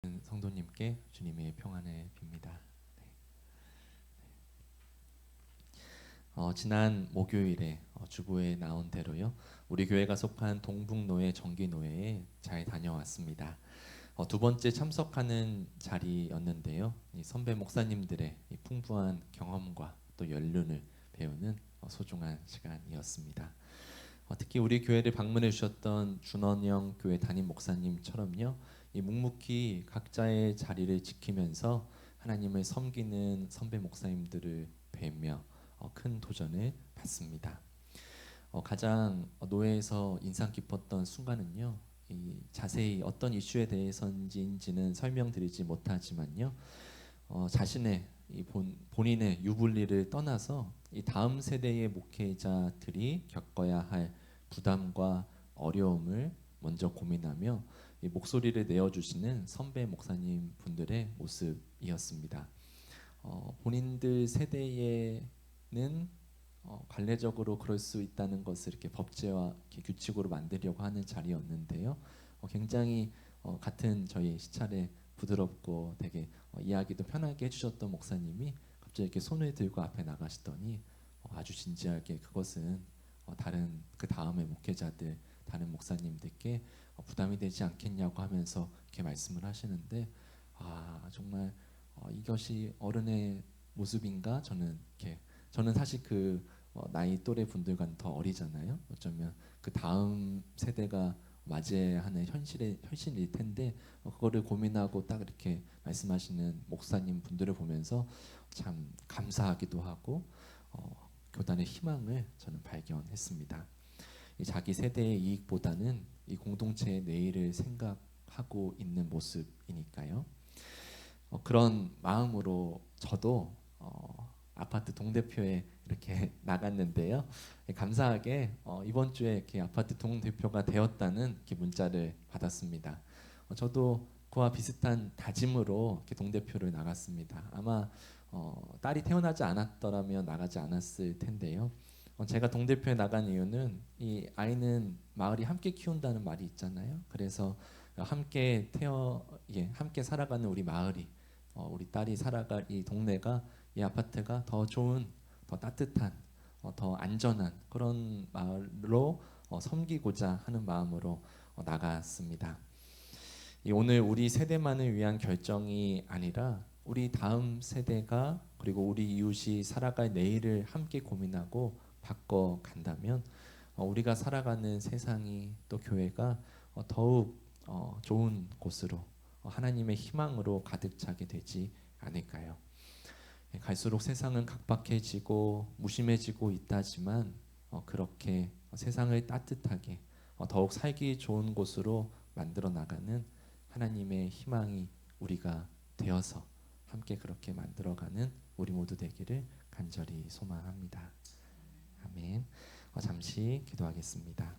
성도님께 주님의 평안을 빕니다. 네. 지난 목요일에 주보에 나온 대로요. 우리 교회가 속한 동북노회 정기노회에 잘 다녀왔습니다. 두 번째 참석하는 자리였는데요. 이 선배 목사님들의 이 풍부한 경험과 또 연륜을 배우는 소중한 시간이었습니다. 특히 우리 교회를 방문해 주셨던 준원영 교회 담임 목사님처럼요. 이 묵묵히 각자의 자리를 지키면서 하나님을 섬기는 선배 목사님들을 뵈며 큰 도전을 받습니다. 가장 노회에서 인상 깊었던 순간은요. 이 자세히 어떤 이슈에 대해서인지는 설명드리지 못하지만요. 자신의 본인의 유불리를 떠나서 이 다음 세대의 목회자들이 겪어야 할 부담과 어려움을 먼저 고민하며 이 목소리를 내어주시는 선배 목사님 분들의 모습이었습니다. 본인들 세대에는 관례적으로 그럴 수 있다는 것을 이렇게 법제와 이렇게 규칙으로 만들려고 하는 자리였는데요. 굉장히 같은 저희 시찰에 부드럽고 되게 이야기도 편하게 해주셨던 목사님이 갑자기 이렇게 손을 들고 앞에 나가시더니 아주 진지하게 그것은 다른 그 다음의 목회자들 다른 목사님들께 부담이 되지 않겠냐고 하면서 이렇게 말씀을 하시는데 정말 이것이 어른의 모습인가 저는 사실 그 나이 또래 분들과는 더 어리잖아요. 어쩌면 그 다음 세대가 맞이하는 현실일 텐데 그거를 고민하고 딱 이렇게 말씀하시는 목사님 분들을 보면서 참 감사하기도 하고 교단의 희망을 저는 발견했습니다. 자기 세대의 이익보다는 이 공동체의 내일을 생각하고 있는 모습이니까요. 그런 마음으로 저도 아파트 동대표에 이렇게 나갔는데요. 감사하게 이번 주에 이렇게 아파트 동대표가 되었다는 이렇게 문자를 받았습니다. 저도 그와 비슷한 다짐으로 이렇게 동대표를 나갔습니다. 아마 딸이 태어나지 않았더라면 나가지 않았을 텐데요. 제가 동대표에 나간 이유는 이 아이는 마을이 함께 키운다는 말이 있잖아요. 그래서 함께 살아가는 우리 마을이 우리 딸이 살아갈 이 동네가 이 아파트가 더 좋은, 더 따뜻한, 더 안전한 그런 마을로 섬기고자 하는 마음으로 나갔습니다. 오늘 우리 세대만을 위한 결정이 아니라 우리 다음 세대가 그리고 우리 이웃이 살아갈 내일을 함께 고민하고 바꿔 간다면 우리가 살아가는 세상이 또 교회가 더욱 좋은 곳으로 하나님의 희망으로 가득 차게 되지 않을까요? 갈수록 세상은 각박해지고 무심해지고 있다지만 그렇게 세상을 따뜻하게 더욱 살기 좋은 곳으로 만들어 나가는 하나님의 희망이 우리가 되어서 함께 그렇게 만들어가는 우리 모두 되기를 간절히 소망합니다. 아멘. 잠시 기도하겠습니다.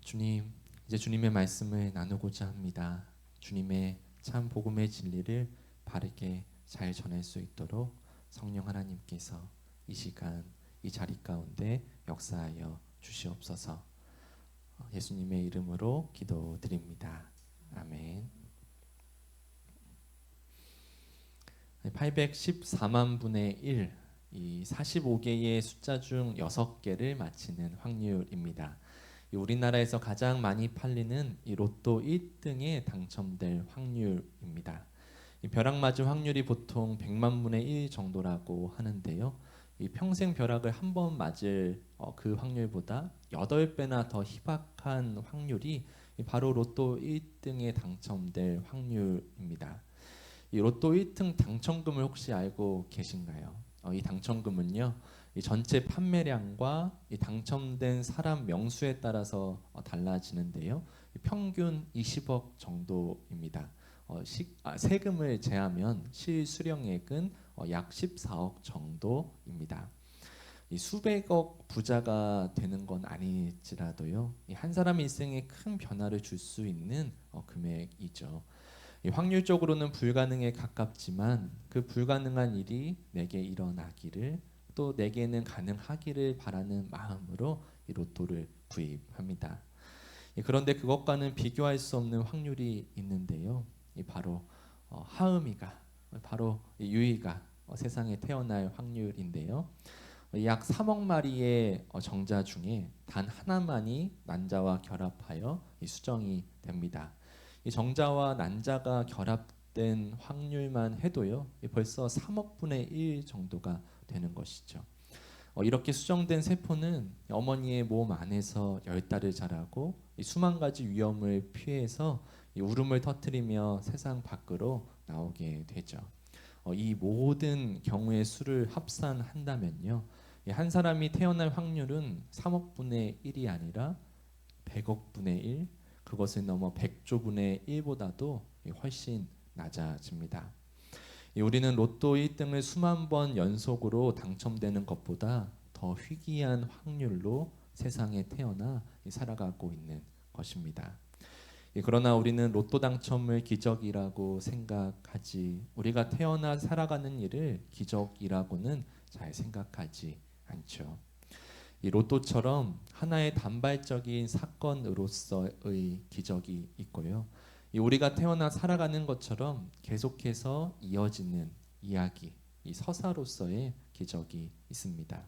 주님, 이제 주님의 말씀을 나누고자 합니다. 주님의 참 복음의 진리를 바르게 잘 전할 수 있도록 성령 하나님께서 이 시간 이 자리 가운데 역사하여 주시옵소서. 예수님의 이름으로 기도드립니다. 아멘. 814만 분의 1, 이 45개의 숫자 중 6개를 맞히는 확률입니다. 우리나라에서 가장 많이 팔리는 이 로또 1등에 당첨될 확률입니다. 이 벼락 맞을 확률이 보통 100만 분의 1 정도라고 하는데요. 이 평생 벼락을 한 번 맞을 그 확률보다 8배나 더 희박한 확률이 바로 로또 1등에 당첨될 확률입니다. 이 로또 1등 당첨금을 혹시 알고 계신가요? 이 당첨금은요, 이 전체 판매량과 이 당첨된 사람 명수에 따라서 달라지는데요. 평균 20억 정도입니다. 세금을 제하면 실수령액은 약 14억 정도입니다. 이 수백억 부자가 되는 건 아닐지라도요, 한 사람 일생에 큰 변화를 줄 수 있는 금액이죠. 확률적으로는 불가능에 가깝지만 그 불가능한 일이 내게 일어나기를 또 내게는 가능하기를 바라는 마음으로 이 로또를 구입합니다. 그런데 그것과는 비교할 수 없는 확률이 있는데요. 바로 하음이가 바로 유이가 세상에 태어날 확률인데요. 약 3억 마리의 정자 중에 단 하나만이 난자와 결합하여 수정이 됩니다. 이 정자와 난자가 결합된 확률만 해도요, 벌써 3억 분의 1 정도가 되는 것이죠. 이렇게 수정된 세포는 어머니의 몸 안에서 10달을 자라고 수만 가지 위험을 피해서 울음을 터뜨리며 세상 밖으로 나오게 되죠. 이 모든 경우의 수를 합산한다면요, 한 사람이 태어날 확률은 3억 분의 1이 아니라 100억 분의 1, 그것을 넘어 100조 분의 1보다도 훨씬 낮아집니다. 우리는 로또 1등을 수만 번 연속으로 당첨되는 것보다 더 희귀한 확률로 세상에 태어나 살아가고 있는 것입니다. 그러나 우리는 로또 당첨을 기적이라고 생각하지, 우리가 태어나 살아가는 일을 기적이라고는 잘 생각하지 않죠. 이 로또처럼 하나의 단발적인 사건으로서의 기적이 있고요, 우리가 태어나 살아가는 것처럼 계속해서 이어지는 이야기, 이 서사로서의 기적이 있습니다.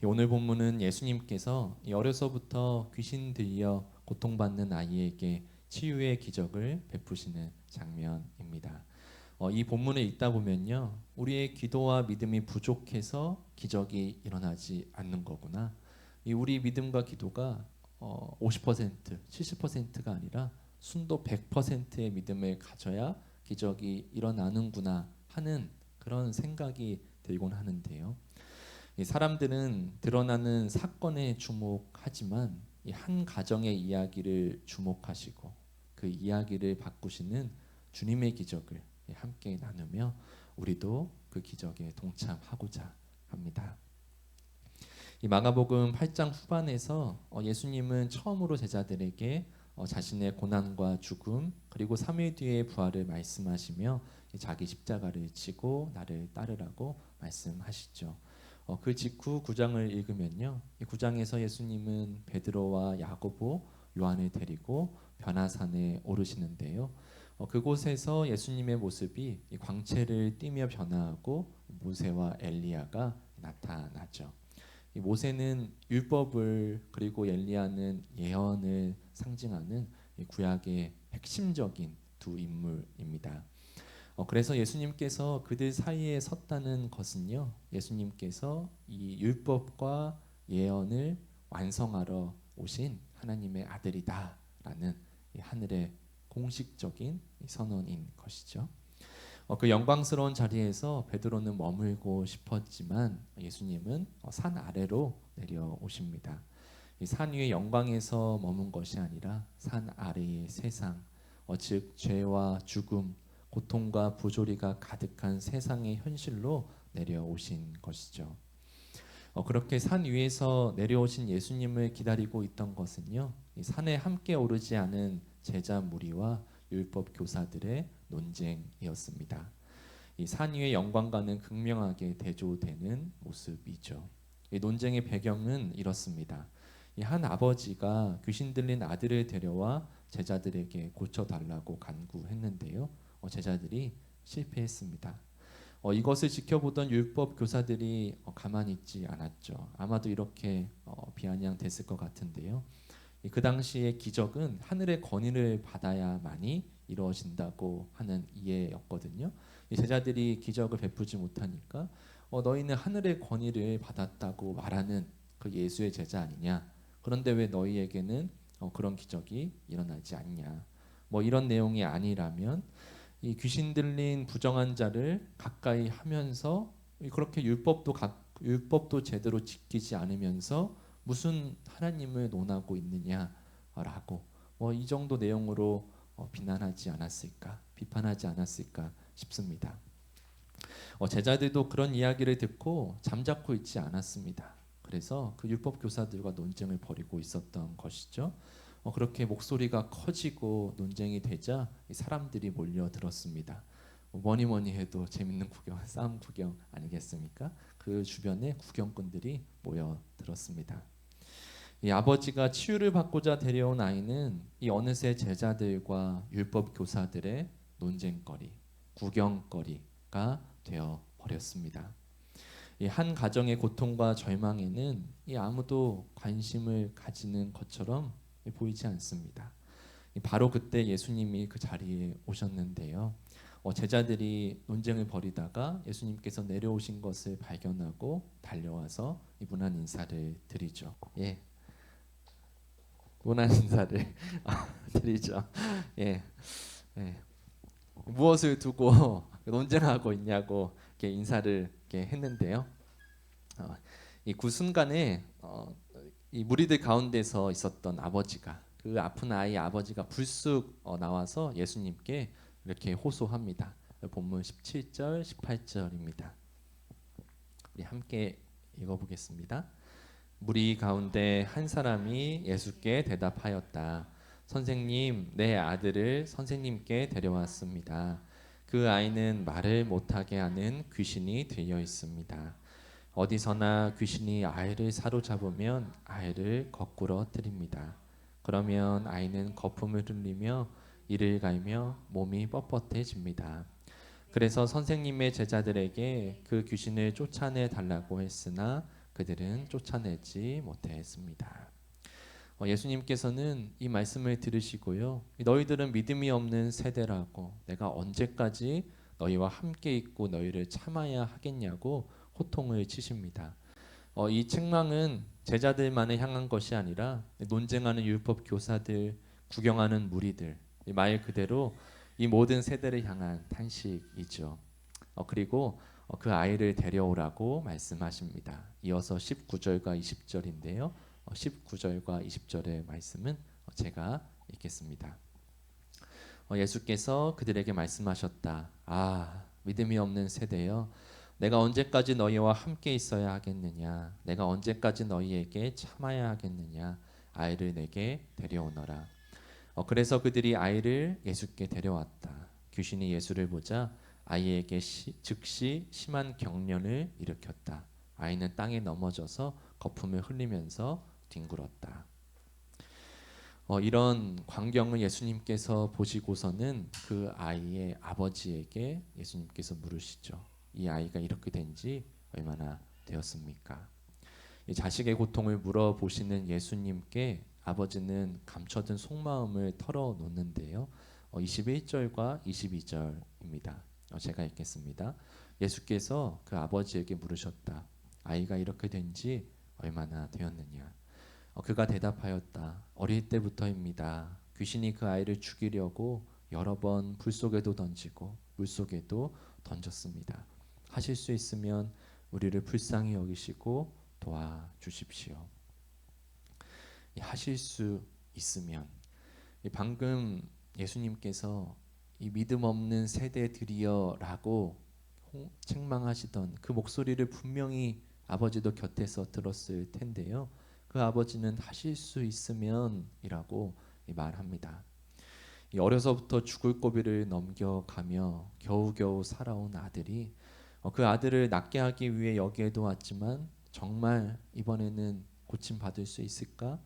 오늘 본문은 예수님께서 어려서부터 귀신 들려 고통받는 아이에게 치유의 기적을 베푸시는 장면입니다. 이 본문을 읽다 보면요, 우리의 기도와 믿음이 부족해서 기적이 일어나지 않는 거구나, 우리 믿음과 기도가 50%, 70%가 아니라 순도 100%의 믿음을 가져야 기적이 일어나는구나 하는 그런 생각이 들곤 하는데요. 이 사람들은 드러나는 사건에 주목하지만 이 한 가정의 이야기를 주목하시고 그 이야기를 바꾸시는 주님의 기적을 함께 나누며 우리도 그 기적에 동참하고자 합니다. 이 마가복음 8장 후반에서 예수님은 처음으로 제자들에게 자신의 고난과 죽음 그리고 3일 뒤의 부활을 말씀하시며 자기 십자가를 지고 나를 따르라고 말씀하시죠. 그 직후 9장을 읽으면요, 이 9장에서 예수님은 베드로와 야고보, 요한을 데리고 변화산에 오르시는데요, 그곳에서 예수님의 모습이 이 광채를 띠며 변화하고 모세와 엘리야가 나타나죠. 이 모세는 율법을, 그리고 엘리야는 예언을 상징하는 이 구약의 핵심적인 두 인물입니다. 그래서 예수님께서 그들 사이에 섰다는 것은요, 예수님께서 이 율법과 예언을 완성하러 오신 하나님의 아들이다라는 이 하늘의 공식적인 선언인 것이죠. 그 영광스러운 자리에서 베드로는 머물고 싶었지만 예수님은 산 아래로 내려오십니다. 이 산 위의 영광에서 머문 것이 아니라 산 아래의 세상, 즉 죄와 죽음, 고통과 부조리가 가득한 세상의 현실로 내려오신 것이죠. 그렇게 산 위에서 내려오신 예수님을 기다리고 있던 것은요, 이 산에 함께 오르지 않은 제자 무리와 율법 교사들의 논쟁이었습니다. 이 산 위의 영광과는 극명하게 대조되는 모습이죠. 이 논쟁의 배경은 이렇습니다. 이 한 아버지가 귀신 들린 아들을 데려와 제자들에게 고쳐달라고 간구했는데요, 제자들이 실패했습니다. 이것을 지켜보던 율법 교사들이 가만히 있지 않았죠. 아마도 이렇게 비아냥됐을 것 같은데요. 그 당시의 기적은 하늘의 권위를 받아야만이 이루어진다고 하는 이해였거든요. 이 제자들이 기적을 베푸지 못하니까 너희는 하늘의 권위를 받았다고 말하는 그 예수의 제자 아니냐? 그런데 왜 너희에게는 그런 기적이 일어나지 않냐? 뭐 이런 내용이 아니라면 이 귀신 들린 부정한 자를 가까이 하면서 그렇게 율법도 제대로 지키지 않으면서 무슨 하나님을 논하고 있느냐라고 이 정도 내용으로 비난하지 않았을까, 비판하지 않았을까 싶습니다. 제자들도 그런 이야기를 듣고 잠자코 있지 않았습니다. 그래서 그 율법 교사들과 논쟁을 벌이고 있었던 것이죠. 그렇게 목소리가 커지고 논쟁이 되자 사람들이 몰려들었습니다. 뭐니 해도 재밌는 구경, 싸움 구경 아니겠습니까? 그 주변에 구경꾼들이 모여들었습니다. 이 아버지가 치유를 받고자 데려온 아이는 이 어느새 제자들과 율법 교사들의 논쟁거리, 구경거리가 되어 버렸습니다. 이 한 가정의 고통과 절망에는 이 아무도 관심을 가지는 것처럼 보이지 않습니다. 바로 그때 예수님이 그 자리에 오셨는데요. 제자들이 논쟁을 벌이다가 예수님께서 내려오신 것을 발견하고 달려와서 이분한 인사를 드리죠. 예, 문안 인사를 드리죠. 예, 예. 무엇을 두고 논쟁하고 있냐고 이렇게 인사를 이렇게 했는데요. 이그 순간에 이 무리들 가운데서 있었던 아버지가 그 아픈 아이 아버지가 불쑥 나와서 예수님께 이렇게 호소합니다. 본문 17절, 18절입니다. 우리 함께 읽어보겠습니다. 무리 가운데 한 사람이 예수께 대답하였다. 선생님, 내 아들을 선생님께 데려왔습니다. 그 아이는 말을 못하게 하는 귀신이 들려 있습니다. 어디서나 귀신이 아이를 사로잡으면 아이를 거꾸로 뜨립니다. 그러면 아이는 거품을 흘리며 이를 갈며 몸이 뻣뻣해집니다. 그래서 선생님의 제자들에게 그 귀신을 쫓아내 달라고 했으나 그들은 쫓아내지 못했습니다. 예수님께서는 이 말씀을 들으시고요. 너희들은 믿음이 없는 세대라고 내가 언제까지 너희와 함께 있고 너희를 참아야 하겠냐고 호통을 치십니다. 이 책망은 제자들만을 향한 것이 아니라 논쟁하는 율법 교사들, 구경하는 무리들, 말 그대로 이 모든 세대를 향한 탄식이죠. 그리고 그 아이를 데려오라고 말씀하십니다. 이어서 19절과 20절인데요. 19절과 20절의 말씀은 제가 읽겠습니다. 예수께서 그들에게 말씀하셨다. 아, 믿음이 없는 세대여, 내가 언제까지 너희와 함께 있어야 하겠느냐? 내가 언제까지 너희에게 참아야 하겠느냐? 아이를 내게 데려오너라. 그래서 그들이 아이를 예수께 데려왔다. 귀신이 예수를 보자 아이에게 즉시 심한 경련을 일으켰다. 아이는 땅에 넘어져서 거품을 흘리면서 뒹굴었다. 이런 광경을 예수님께서 보시고서는 그 아이의 아버지에게 예수님께서 물으시죠. 이 아이가 이렇게 된 지 얼마나 되었습니까? 이 자식의 고통을 물어보시는 예수님께 아버지는 감춰둔 속마음을 털어놓는데요. 21절과 22절입니다. 제가 읽겠습니다. 예수께서 그 아버지에게 물으셨다. 아이가 이렇게 된 지 얼마나 되었느냐? 그가 대답하였다. 어릴 때부터입니다. 귀신이 그 아이를 죽이려고 여러 번 불 속에도 던지고 물 속에도 던졌습니다. 하실 수 있으면 우리를 불쌍히 여기시고 도와주십시오. 하실 수 있으면, 방금 예수님께서 이 믿음 없는 세대들이여라고 책망하시던 그 목소리를 분명히 아버지도 곁에서 들었을 텐데요. 그 아버지는 하실 수 있으면이라고 말합니다. 어려서부터 죽을 고비를 넘겨가며 겨우겨우 살아온 아들이 그 아들을 낫게 하기 위해 여기에도 왔지만 정말 이번에는 고침 받을 수 있을까?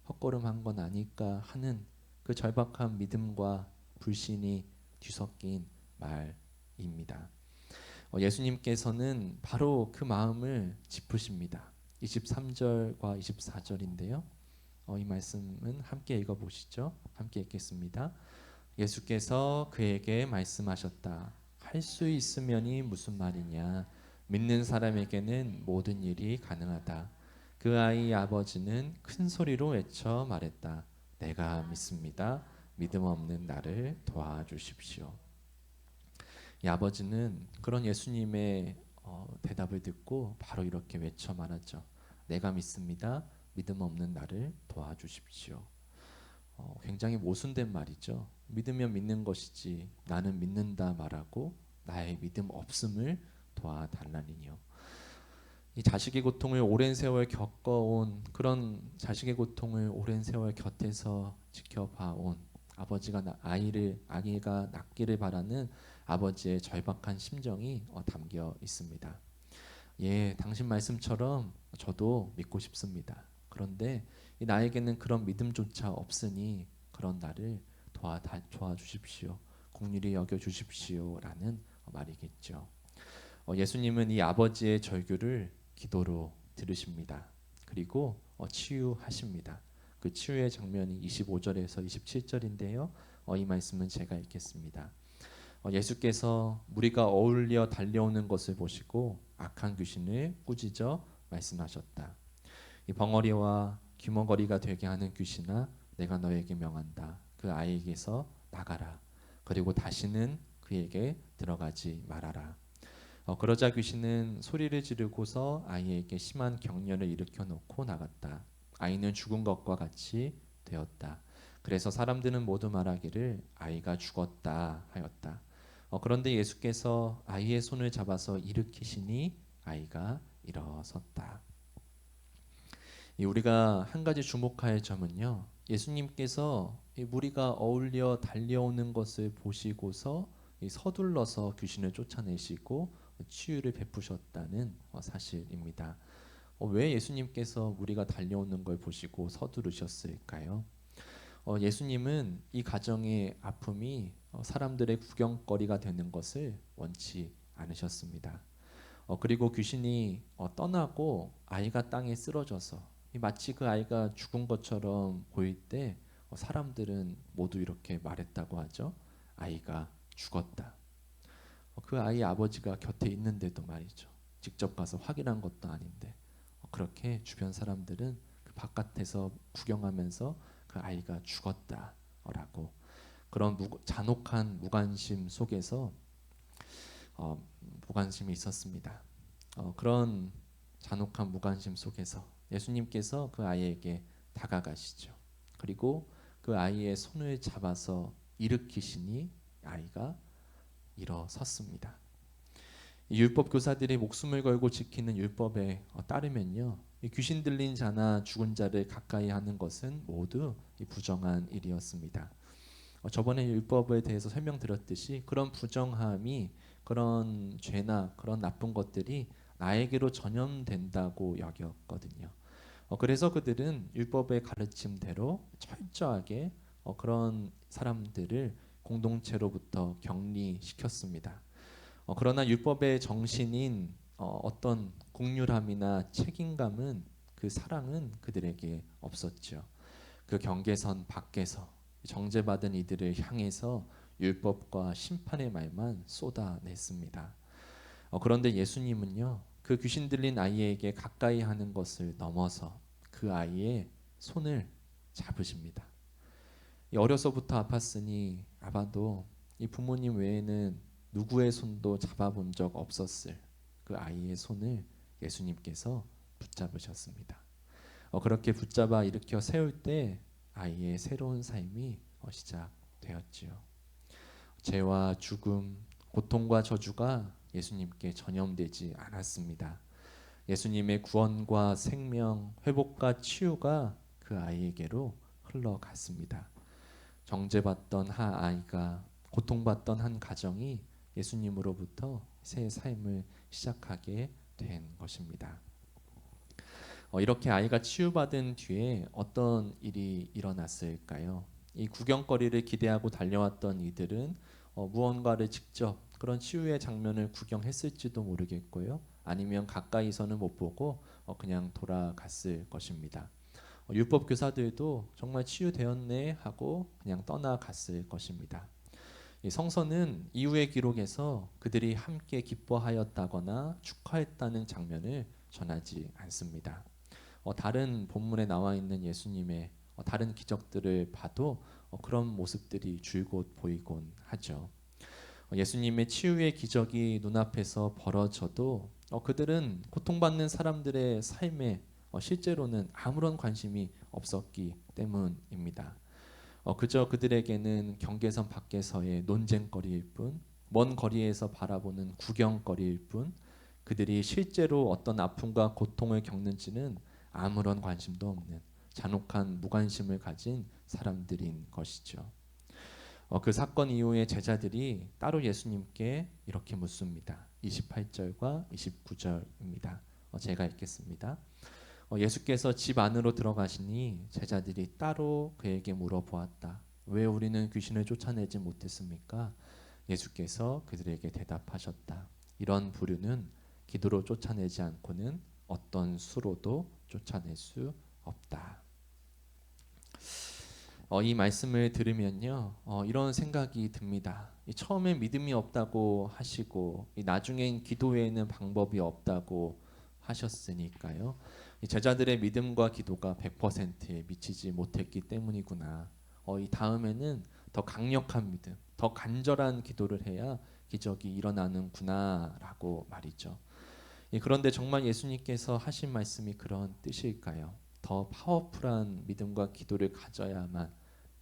헛걸음한 건 아닐까 하는 그 절박한 믿음과 불신이 뒤섞인 말입니다. 예수님께서는 바로 그 마음을 짚으십니다. 23절과 24절인데요. 이 말씀은 함께 읽어보시죠. 함께 읽겠습니다. 예수께서 그에게 말씀하셨다. 할 수 있으면이 무슨 말이냐? 믿는 사람에게는 모든 일이 가능하다. 그 아이 아버지는 큰 소리로 외쳐 말했다. 내가 믿습니다. 믿음 없는 나를 도와주십시오. 이 아버지는 그런 예수님의 대답을 듣고 바로 이렇게 외쳐 말하죠. 내가 믿습니다. 믿음 없는 나를 도와주십시오. 굉장히 모순된 말이죠. 믿으면 믿는 것이지 나는 믿는다 말하고 나의 믿음 없음을 도와달라니요. 이 자식의 고통을 오랜 세월 겪어온 그런 자식의 고통을 오랜 세월 곁에서 지켜봐온 아이가 낫기를 바라는 아버지의 절박한 심정이 담겨 있습니다. 예, 당신 말씀처럼 저도 믿고 싶습니다. 그런데 나에게는 그런 믿음조차 없으니 그런 나를 도와주십시오. 긍휼히 여겨주십시오라는 말이겠죠. 예수님은 이 아버지의 절규를 기도로 들으십니다. 그리고 치유하십니다. 그 치유의 장면이 25절에서 27절인데요. 이 말씀은 제가 읽겠습니다. 예수께서 무리가 어울려 달려오는 것을 보시고 악한 귀신을 꾸짖어 말씀하셨다. 이 벙어리와 귀머거리가 되게 하는 귀신아, 내가 너에게 명한다. 그 아이에게서 나가라. 그리고 다시는 그에게 들어가지 말아라. 그러자 귀신은 소리를 지르고서 아이에게 심한 경련을 일으켜 놓고 나갔다. 아이는 죽은 것과 같이 되었다. 그래서 사람들은 모두 말하기를 아이가 죽었다 하였다. 그런데 예수께서 아이의 손을 잡아서 일으키시니 아이가 일어섰다. 우리가 한 가지 주목할 점은요, 예수님께서 이 무리가 어울려 달려오는 것을 보시고서 서둘러서 귀신을 쫓아내시고 치유를 베푸셨다는 사실입니다. 왜 예수님께서 무리가 달려오는 걸 보시고 서두르셨을까요? 예수님은 이 가정의 아픔이 사람들의 구경거리가 되는 것을 원치 않으셨습니다. 그리고 귀신이 떠나고 아이가 땅에 쓰러져서 마치 그 아이가 죽은 것처럼 보일 때 사람들은 모두 이렇게 말했다고 하죠. 아이가 죽었다. 그 아이의 아버지가 곁에 있는데도 말이죠. 직접 가서 확인한 것도 아닌데 그렇게 주변 사람들은 그 바깥에서 구경하면서 그 아이가 죽었다라고 그런 잔혹한 무관심 속에서 무관심이 있었습니다. 그런 잔혹한 무관심 속에서 예수님께서 그 아이에게 다가가시죠. 그리고 그 아이의 손을 잡아서 일으키시니 아이가 일어섰습니다. 율법 교사들이 목숨을 걸고 지키는 율법에 따르면요, 귀신 들린 자나 죽은 자를 가까이 하는 것은 모두 부정한 일이었습니다. 저번에 율법에 대해서 설명드렸듯이 그런 부정함이 그런 죄나 그런 나쁜 것들이 나에게로 전염된다고 여겼거든요. 그래서 그들은 율법의 가르침대로 철저하게 그런 사람들을 공동체로부터 격리시켰습니다. 그러나 율법의 정신인 어떤 긍휼함이나 책임감은 그 사랑은 그들에게 없었죠. 그 경계선 밖에서 정죄받은 이들을 향해서 율법과 심판의 말만 쏟아냈습니다. 그런데 예수님은요, 그 귀신 들린 아이에게 가까이 하는 것을 넘어서 그 아이의 손을 잡으십니다. 어려서부터 아팠으니 아마도 이 부모님 외에는 누구의 손도 잡아본 적 없었을 그 아이의 손을 예수님께서 붙잡으셨습니다. 그렇게 붙잡아 일으켜 세울 때 아이의 새로운 삶이 시작되었지요. 죄와 죽음, 고통과 저주가 예수님께 전염되지 않았습니다. 예수님의 구원과 생명, 회복과 치유가 그 아이에게로 흘러갔습니다. 정죄받던 한 아이가, 고통받던 한 가정이 예수님으로부터 새 삶을 시작하게 된 것입니다. 이렇게 아이가 치유받은 뒤에 어떤 일이 일어났을까요? 이 구경거리를 기대하고 달려왔던 이들은 무언가를 직접 그런 치유의 장면을 구경했을지도 모르겠고요. 아니면 가까이서는 못 보고 그냥 돌아갔을 것입니다. 율법 교사들도 정말 치유되었네 하고 그냥 떠나갔을 것입니다. 이 성서는 이후의 기록에서 그들이 함께 기뻐하였다거나 축하했다는 장면을 전하지 않습니다. 다른 본문에 나와 있는 예수님의 다른 기적들을 봐도 그런 모습들이 줄곧 보이곤 하죠. 예수님의 치유의 기적이 눈앞에서 벌어져도 그들은 고통받는 사람들의 삶에 실제로는 아무런 관심이 없었기 때문입니다. 그저 그들에게는 경계선 밖에서의 논쟁거리일 뿐, 먼 거리에서 바라보는 구경거리일 뿐, 그들이 실제로 어떤 아픔과 고통을 겪는지는 아무런 관심도 없는 잔혹한 무관심을 가진 사람들인 것이죠. 그 사건 이후에 제자들이 따로 예수님께 이렇게 묻습니다. 28절과 29절입니다. 제가 읽겠습니다. 예수께서 집 안으로 들어가시니 제자들이 따로 그에게 물어보았다. 왜 우리는 귀신을 쫓아내지 못했습니까? 예수께서 그들에게 대답하셨다. 이런 부류는 기도로 쫓아내지 않고는 어떤 수로도 쫓아낼 수 없다. 이 말씀을 들으면요, 이런 생각이 듭니다. 처음에 믿음이 없다고 하시고, 나중엔 기도 외에는 방법이 없다고 하셨으니까요. 이 제자들의 믿음과 기도가 100%에 미치지 못했기 때문이구나. 이 다음에는 더 강력한 믿음, 더 간절한 기도를 해야 기적이 일어나는구나라고 말이죠. 그런데 정말 예수님께서 하신 말씀이 그런 뜻일까요? 더 파워풀한 믿음과 기도를 가져야만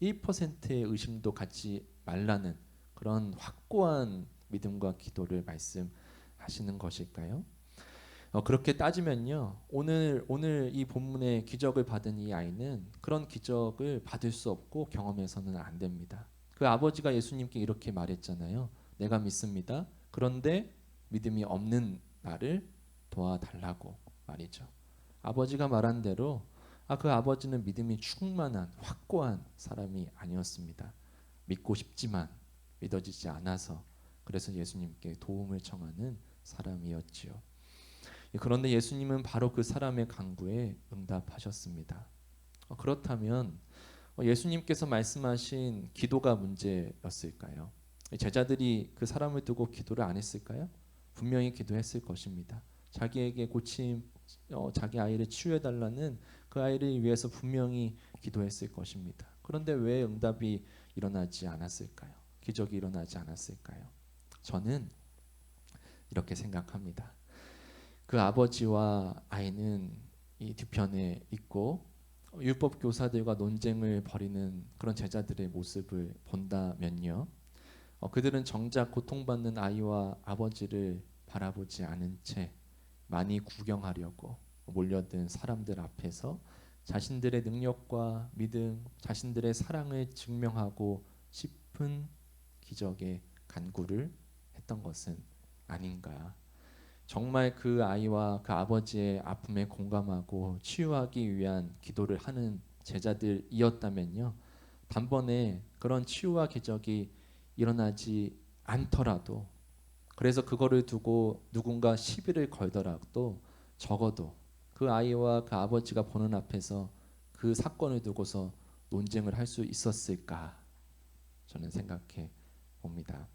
1%의 의심도 갖지 말라는 그런 확고한 믿음과 기도를 말씀하시는 것일까요? 그렇게 따지면요, 오늘 이 본문의 기적을 받은 이 아이는 그런 기적을 받을 수 없고 경험해서는 안 됩니다. 그 아버지가 예수님께 이렇게 말했잖아요. 내가 믿습니다. 그런데 믿음이 없는 나를 도와달라고 말이죠. 아버지가 말한 대로 그 아버지는 믿음이 충만한 확고한 사람이 아니었습니다. 믿고 싶지만 믿어지지 않아서 그래서 예수님께 도움을 청하는 사람이었지요. 그런데 예수님은 바로 그 사람의 간구에 응답하셨습니다. 그렇다면 예수님께서 말씀하신 기도가 문제였을까요? 제자들이 그 사람을 두고 기도를 안 했을까요? 분명히 기도했을 것입니다. 자기에게 고침, 자기 아이를 치유해 달라는 그 아이를 위해서 분명히 기도했을 것입니다. 그런데 왜 응답이 일어나지 않았을까요? 기적이 일어나지 않았을까요? 저는 이렇게 생각합니다. 그 아버지와 아이는 이 뒤편에 있고 율법 교사들과 논쟁을 벌이는 그런 제자들의 모습을 본다면요. 그들은 정작 고통받는 아이와 아버지를 바라보지 않은 채 많이 구경하려고 몰려든 사람들 앞에서 자신들의 능력과 믿음, 자신들의 사랑을 증명하고 싶은 기적의 간구를 했던 것은 아닌가. 정말 그 아이와 그 아버지의 아픔에 공감하고 치유하기 위한 기도를 하는 제자들이었다면요. 단번에 그런 치유와 기적이 일어나지 않더라도 그래서 그거를 두고 누군가 시비를 걸더라도 적어도 그 아이와 그 아버지가 보는 앞에서 그 사건을 두고서 논쟁을 할 수 있었을까 저는 생각해 봅니다.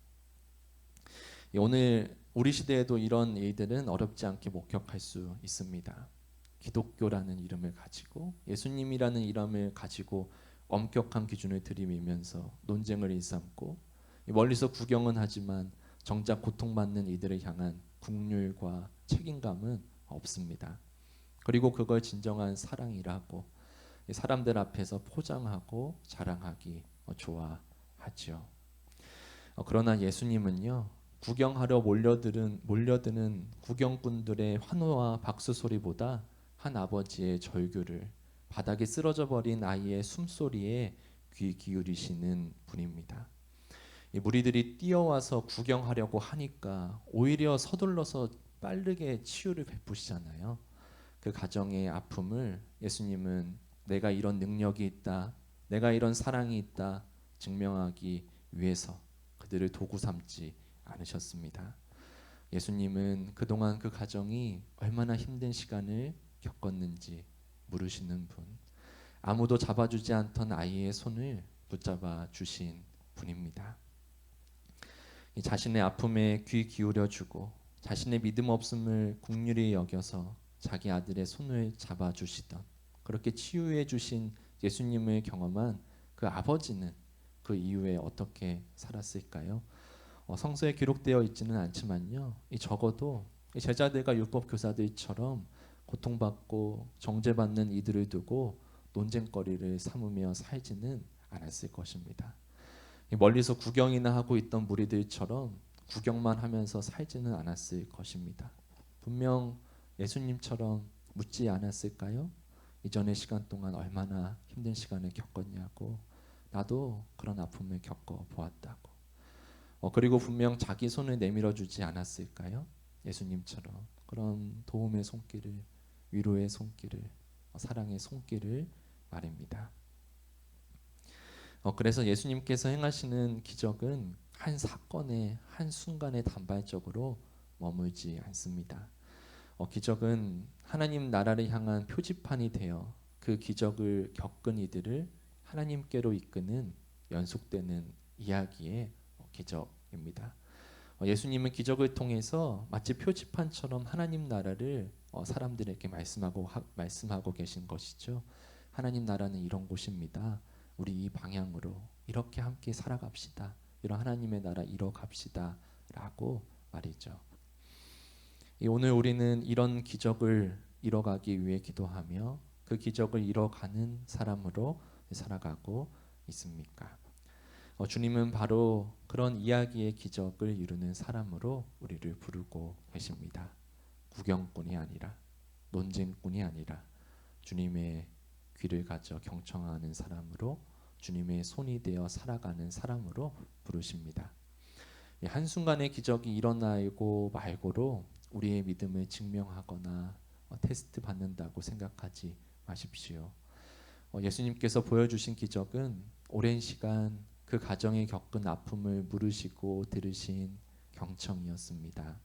오늘 우리 시대에도 이런 일들은 어렵지 않게 목격할 수 있습니다. 기독교라는 이름을 가지고 예수님이라는 이름을 가지고 엄격한 기준을 들이밀면서 논쟁을 일삼고 멀리서 구경은 하지만 정작 고통받는 이들을 향한 긍휼과 책임감은 없습니다. 그리고 그걸 진정한 사랑이라고 사람들 앞에서 포장하고 자랑하기 좋아하죠. 그러나 예수님은요. 구경하러 몰려드는 구경꾼들의 환호와 박수 소리보다 한 아버지의 절규를 바닥에 쓰러져 버린 아이의 숨소리에 귀 기울이시는 분입니다. 이 무리들이 뛰어와서 구경하려고 하니까 오히려 서둘러서 빠르게 치유를 베푸시잖아요. 그 가정의 아픔을 예수님은 내가 이런 능력이 있다, 내가 이런 사랑이 있다 증명하기 위해서 그들을 도구 삼지 않으셨습니다. 예수님은 그동안 그 가정이 얼마나 힘든 시간을 겪었는지 물으시는 분, 아무도 잡아주지 않던 아이의 손을 붙잡아 주신 분입니다. 자신의 아픔에 귀 기울여주고 자신의 믿음 없음을 긍휼히 여겨서 자기 아들의 손을 잡아주시던 그렇게 치유해 주신 예수님을 경험한 그 아버지는 그 이후에 어떻게 살았을까요? 성서에 기록되어 있지는 않지만요. 적어도 제자들과 율법 교사들처럼 고통받고 정죄받는 이들을 두고 논쟁거리를 삼으며 살지는 않았을 것입니다. 멀리서 구경이나 하고 있던 무리들처럼 구경만 하면서 살지는 않았을 것입니다. 분명 예수님처럼 묻지 않았을까요? 이전의 시간 동안 얼마나 힘든 시간을 겪었냐고, 나도 그런 아픔을 겪어 보았다고. 그리고 분명 자기 손을 내밀어 주지 않았을까요? 예수님처럼 그런 도움의 손길을, 위로의 손길을 사랑의 손길을 말입니다. 그래서 예수님께서 행하시는 기적은 한 사건의 한 순간의 단발적으로 머물지 않습니다. 기적은 하나님 나라를 향한 표지판이 되어 그 기적을 겪은 이들을 하나님께로 이끄는 연속되는 이야기의 기적입니다. 예수님은 기적을 통해서 마치 표지판처럼 하나님 나라를 사람들에게 말씀하고 계신 것이죠. 하나님 나라는 이런 곳입니다. 우리 이 방향으로 이렇게 함께 살아갑시다. 이런 하나님의 나라 이뤄갑시다라고 말이죠. 오늘 우리는 이런 기적을 이뤄가기 위해 기도하며 그 기적을 이뤄가는 사람으로 살아가고 있습니까? 주님은 바로 그런 이야기의 기적을 이루는 사람으로 우리를 부르고 계십니다. 구경꾼이 아니라, 논쟁꾼이 아니라 주님의 귀를 가져 경청하는 사람으로, 주님의 손이 되어 살아가는 사람으로 부르십니다. 한순간의 기적이 일어나고 말고로 우리의 믿음을 증명하거나 테스트 받는다고 생각하지 마십시오. 예수님께서 보여주신 기적은 오랜 시간 그 가정에 겪은 아픔을 물으시고 들으신 경청이었습니다.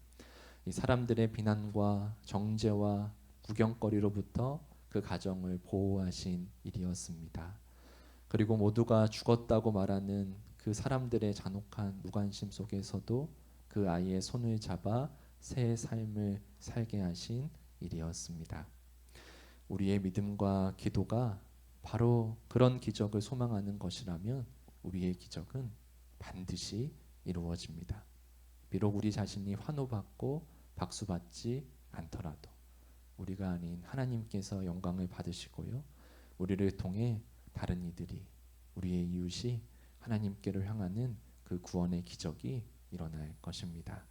이 사람들의 비난과 정죄와 구경거리로부터 그 가정을 보호하신 일이었습니다. 그리고 모두가 죽었다고 말하는 그 사람들의 잔혹한 무관심 속에서도 그 아이의 손을 잡아 새 삶을 살게 하신 일이었습니다. 우리의 믿음과 기도가 바로 그런 기적을 소망하는 것이라면 우리의 기적은 반드시 이루어집니다. 비록 우리 자신이 환호받고 박수받지 않더라도 우리가 아닌 하나님께서 영광을 받으시고요. 우리를 통해 다른 이들이, 우리의 이웃이 하나님께로 향하는 그 구원의 기적이 일어날 것입니다.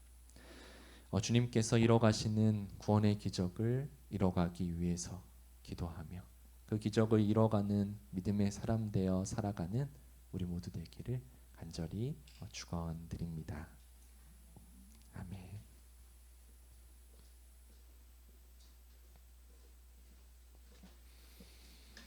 주님께서 이뤄가시는 구원의 기적을 이뤄가기 위해서 기도하며 그 기적을 이뤄가는 믿음의 사람 되어 살아가는 우리 모두 되기를 간절히 축원드립니다. 아멘.